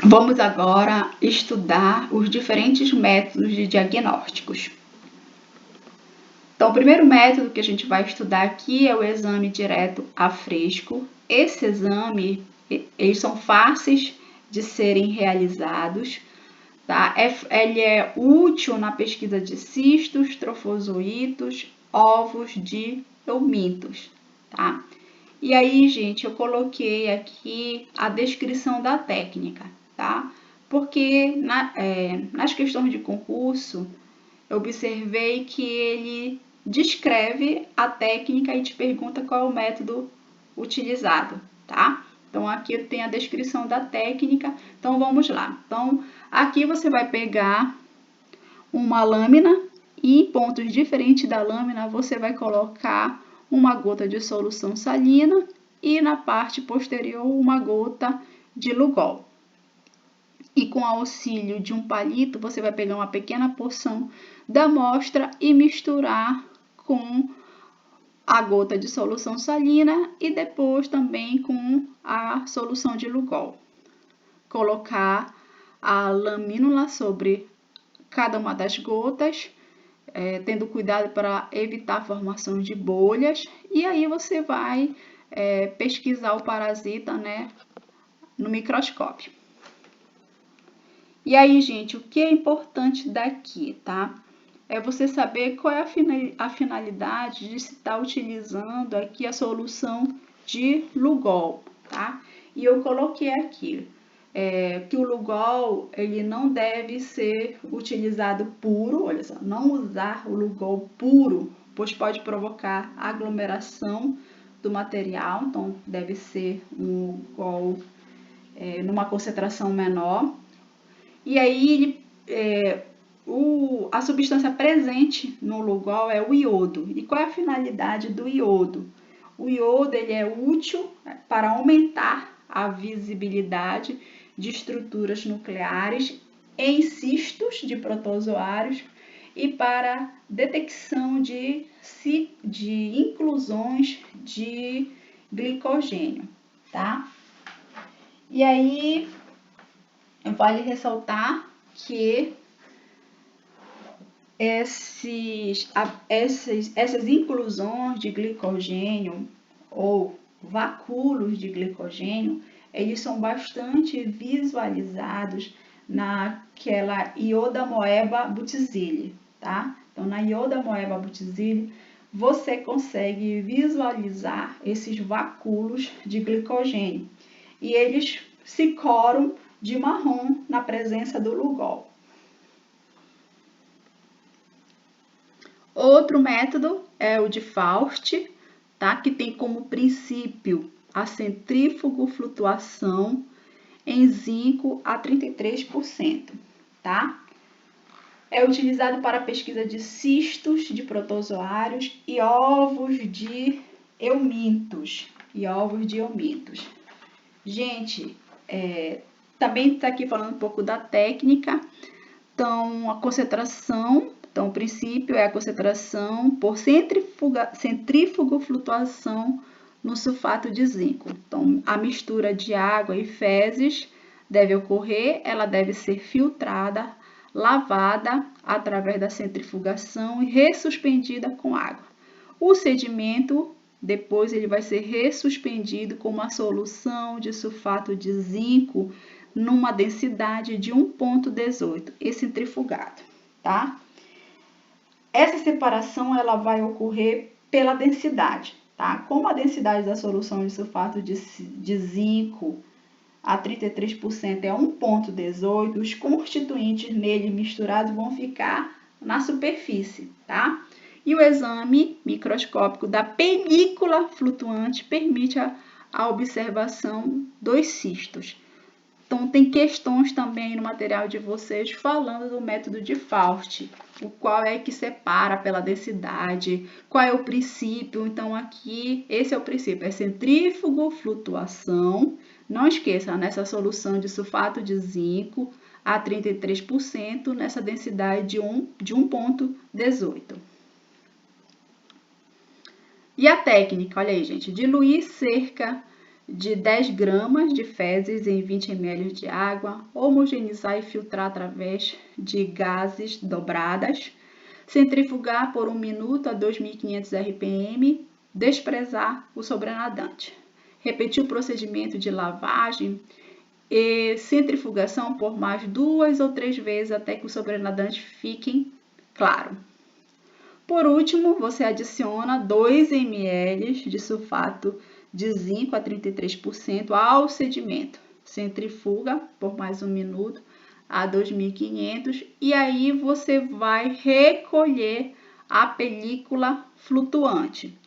Vamos agora estudar os diferentes métodos de diagnósticos. Então, o primeiro método que a gente vai estudar aqui é o exame direto a fresco. Esse exame, eles são fáceis de serem realizados, tá? Ele é útil na pesquisa de cistos, trofozoítos, ovos de eumintos, tá? E aí, gente, eu coloquei aqui a descrição da técnica, tá? Porque nas questões de concurso, eu observei que ele descreve a técnica e te pergunta qual é o método utilizado, tá? Então, aqui eu tenho a descrição da técnica, então vamos lá. Então, aqui você vai pegar uma lâmina e em pontos diferentes da lâmina você vai colocar uma gota de solução salina e na parte posterior uma gota de Lugol. E com auxílio de um palito, você vai pegar uma pequena porção da amostra e misturar com a gota de solução salina e depois também com a solução de Lugol. Colocar a lamínula sobre cada uma das gotas, tendo cuidado para evitar a formação de bolhas, e aí você vai pesquisar o parasita, né, no microscópio. E aí, gente, o que é importante daqui, tá? É você saber qual é a finalidade de se estar utilizando aqui a solução de Lugol, tá? E eu coloquei aqui que o Lugol, ele não deve ser utilizado puro, olha só, não usar o Lugol puro, pois pode provocar aglomeração do material, então deve ser um Lugol numa concentração menor. E aí, a substância presente no Lugol é o iodo. E qual é a finalidade do iodo? O iodo ele é útil para aumentar a visibilidade de estruturas nucleares em cistos de protozoários e para detecção de inclusões de glicogênio, tá? E aí, vale ressaltar que essas inclusões de glicogênio ou vacúolos de glicogênio, eles são bastante visualizados naquela iodamoeba butizile, tá? Então, na iodamoeba butizile, você consegue visualizar esses vacúolos de glicogênio e eles se coram de marrom na presença do Lugol. Outro método é o de Faust, tá? Que tem como princípio a centrífugo-flutuação em zinco a 33%, tá? É utilizado para a pesquisa de cistos de protozoários e ovos de eumintos. Gente, também está aqui falando um pouco da técnica. Então, a concentração, o princípio é a concentração por centrífugo-flutuação no sulfato de zinco. Então, a mistura de água e fezes deve ocorrer, ela deve ser filtrada, lavada através da centrifugação e ressuspendida com água. O sedimento depois ele vai ser ressuspendido com uma solução de sulfato de zinco numa densidade de 1,18 e centrifugado, tá? Essa separação ela vai ocorrer pela densidade, tá? Como a densidade da solução de sulfato de zinco a 33% é 1,18, os constituintes nele misturados vão ficar na superfície, tá? E o exame microscópico da película flutuante permite a observação dos cistos. Então, tem questões também no material de vocês falando do método de Faust, o qual é que separa pela densidade, qual é o princípio. Então, aqui, esse é o princípio, é centrífugo, flutuação. Não esqueça, nessa solução de sulfato de zinco a 33%, nessa densidade de 1,18. E a técnica, olha aí, gente, diluir cerca de 10 gramas de fezes em 20 ml de água, homogeneizar e filtrar através de gases dobradas, centrifugar por 1 minuto a 2.500 RPM, desprezar o sobrenadante. Repetir o procedimento de lavagem e centrifugação por mais 2 ou 3 vezes até que os sobrenadantes fiquem claros. Por último, você adiciona 2 ml de sulfato de zinco a 33% ao sedimento. Centrifuga por mais 1 minuto a 2.500 e aí você vai recolher a película flutuante.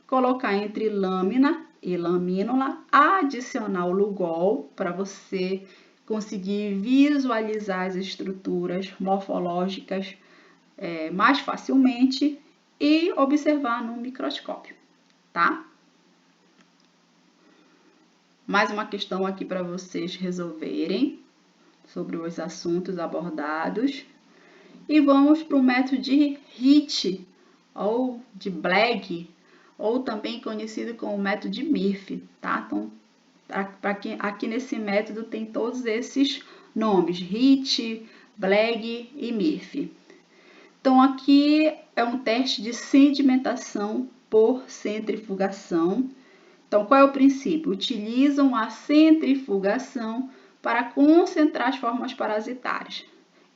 Colocar entre lâmina e lamínula, adicionar o Lugol para você conseguir visualizar as estruturas morfológicas mais facilmente e observar no microscópio, tá? Mais uma questão aqui para vocês resolverem sobre os assuntos abordados. E vamos para o método de Hitt ou de Blagg, ou também conhecido como método de Murphy, tá? Então, aqui nesse método tem todos esses nomes, Hitt, Blagg e Murphy. Então, aqui é um teste de sedimentação por centrifugação. Então, qual é o princípio? Utilizam a centrifugação para concentrar as formas parasitárias.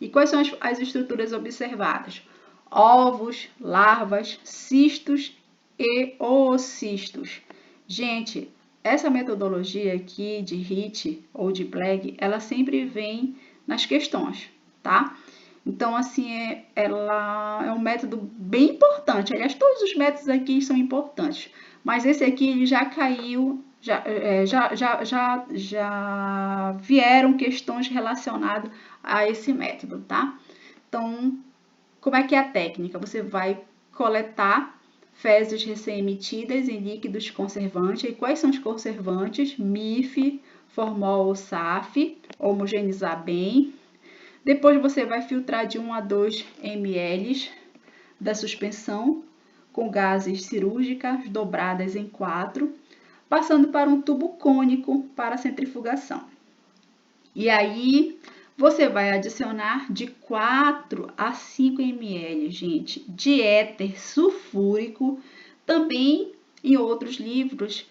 E quais são as estruturas observadas? Ovos, larvas, cistos e oocistos. Gente, essa metodologia aqui de Hitt ou de Blagg, ela sempre vem nas questões, tá? Então, assim, ela é um método bem importante. Aliás, todos os métodos aqui são importantes. Mas esse aqui ele já caiu, já vieram questões relacionadas a esse método, tá? Então, como é que é a técnica? Você vai coletar fezes recém-emitidas em líquidos conservantes. E quais são os conservantes? MIF, formol ou SAF, homogeneizar bem. Depois você vai filtrar de 1 a 2 ml da suspensão com gases cirúrgicas dobradas em 4, passando para um tubo cônico para centrifugação. E aí você vai adicionar de 4 a 5 ml, gente, de éter sulfúrico. Também em outros livros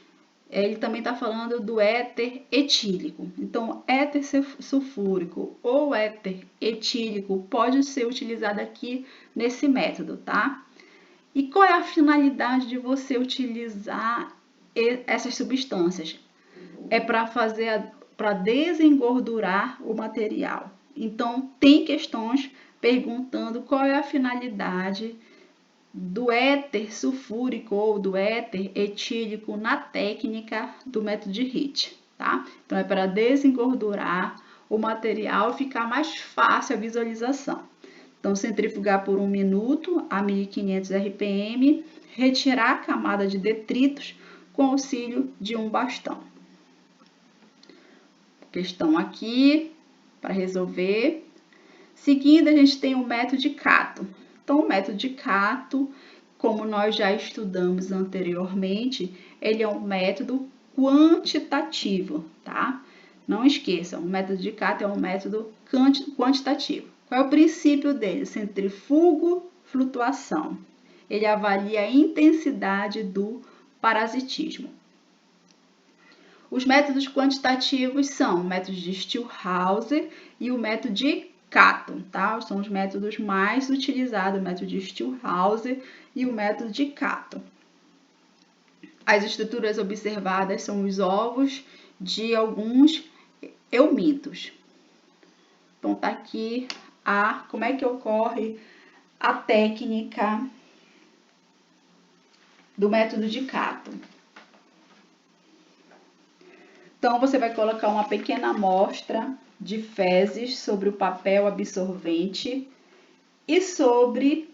ele também está falando do éter etílico. Então, éter sulfúrico ou éter etílico pode ser utilizado aqui nesse método, tá? E qual é a finalidade de você utilizar essas substâncias? É para desengordurar o material. Então, tem questões perguntando qual é a finalidade do éter sulfúrico ou do éter etílico na técnica do método de Hitt, tá? Então, é para desengordurar o material e ficar mais fácil a visualização. Então, centrifugar por 1 minuto a 1.500 RPM, retirar a camada de detritos com auxílio de um bastão. Questão aqui para resolver. Seguindo, a gente tem o método de Cato. Então, o método de Cato, como nós já estudamos anteriormente, ele é um método quantitativo, tá? Não esqueçam, o método de Cato é um método quantitativo. Qual é o princípio dele? Centrifugo, flutuação. Ele avalia a intensidade do parasitismo. Os métodos quantitativos são o método de Stillhauser e o método de Cato, tá? São os métodos mais utilizados, o método de Stillhauser e o método de Cato. As estruturas observadas são os ovos de alguns eumintos. Então, tá aqui como é que ocorre a técnica do método de Cato. Então, você vai colocar uma pequena amostra de fezes sobre o papel absorvente e sobre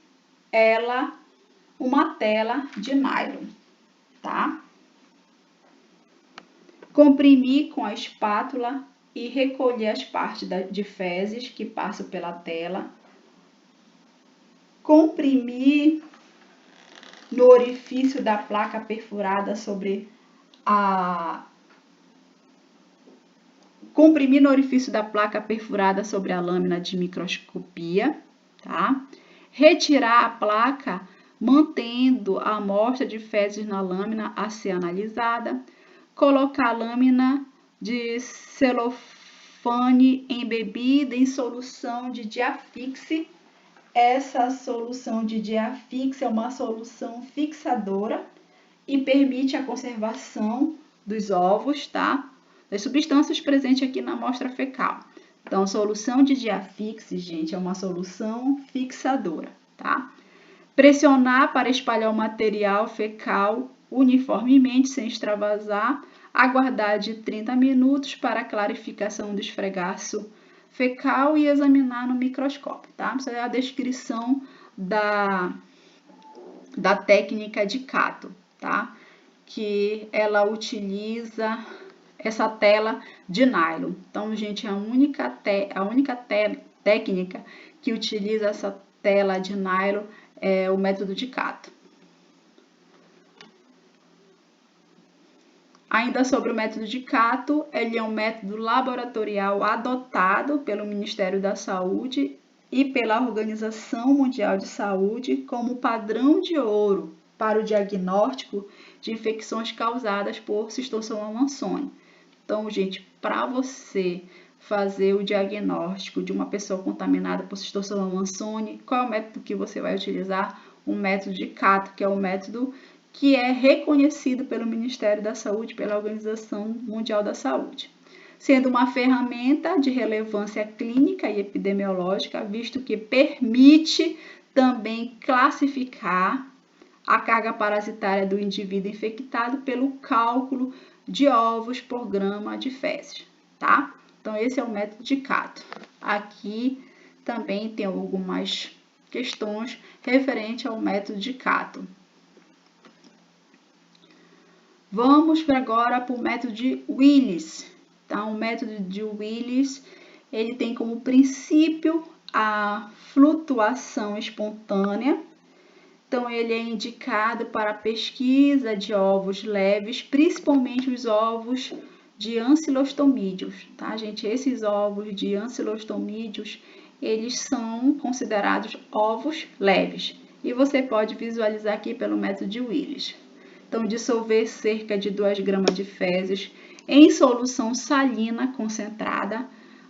ela uma tela de nylon, tá? Comprimir com a espátula e recolher as partes de fezes que passam pela tela. Comprimir no orifício da placa perfurada sobre a comprimir no orifício da placa perfurada sobre a lâmina de microscopia, tá? Retirar a placa mantendo a amostra de fezes na lâmina a ser analisada, colocar a lâmina de celofane embebida em solução de diafixe. Essa solução de diafixe é uma solução fixadora e permite a conservação dos ovos, tá? Das substâncias presentes aqui na amostra fecal. Então, solução de diafixe, gente, é uma solução fixadora, tá? Pressionar para espalhar o material fecal uniformemente, sem extravasar. Aguardar de 30 minutos para a clarificação do esfregaço fecal e examinar no microscópio, tá? Isso é a descrição da técnica de Cato, tá? Que ela utiliza essa tela de nylon. Então, gente, a única técnica que utiliza essa tela de nylon é o método de Cato. Ainda sobre o método de Cato, ele é um método laboratorial adotado pelo Ministério da Saúde e pela Organização Mundial de Saúde como padrão de ouro para o diagnóstico de infecções causadas por Schistosoma mansoni. Então, gente, para você fazer o diagnóstico de uma pessoa contaminada por Schistosoma mansoni, qual é o método que você vai utilizar? O método de Cato, que é o método que é reconhecido pelo Ministério da Saúde, pela Organização Mundial da Saúde, sendo uma ferramenta de relevância clínica e epidemiológica, visto que permite também classificar a carga parasitária do indivíduo infectado pelo cálculo de ovos por grama de fezes, tá? Então, esse é o método de Cato. Aqui também tem algumas questões referentes ao método de Cato. Vamos agora para o método de Willis. Tá? O método de Willis, ele tem como princípio a flutuação espontânea. Então, ele é indicado para a pesquisa de ovos leves, principalmente os ovos de ancilostomídeos, tá, gente? Esses ovos de ancilostomídeos, eles são considerados ovos leves. E você pode visualizar aqui pelo método de Willis. Então, dissolver cerca de 2 gramas de fezes em solução salina concentrada.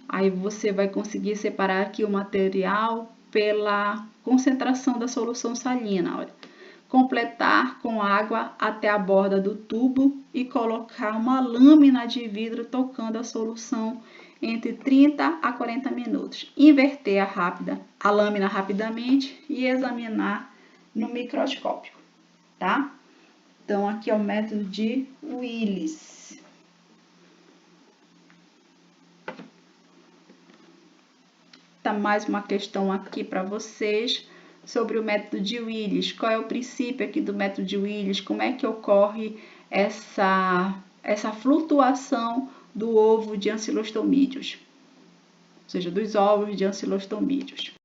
Aí você vai conseguir separar aqui o material pela concentração da solução salina. Olha. Completar com água até a borda do tubo e colocar uma lâmina de vidro tocando a solução entre 30 a 40 minutos. Inverter a lâmina rapidamente e examinar no microscópio, tá? Então, aqui é o método de Willis. Tá mais uma questão aqui para vocês sobre o método de Willis. Qual é o princípio aqui do método de Willis? Como é que ocorre essa flutuação do ovo de ancilostomídeos? Ou seja, dos ovos de ancilostomídeos.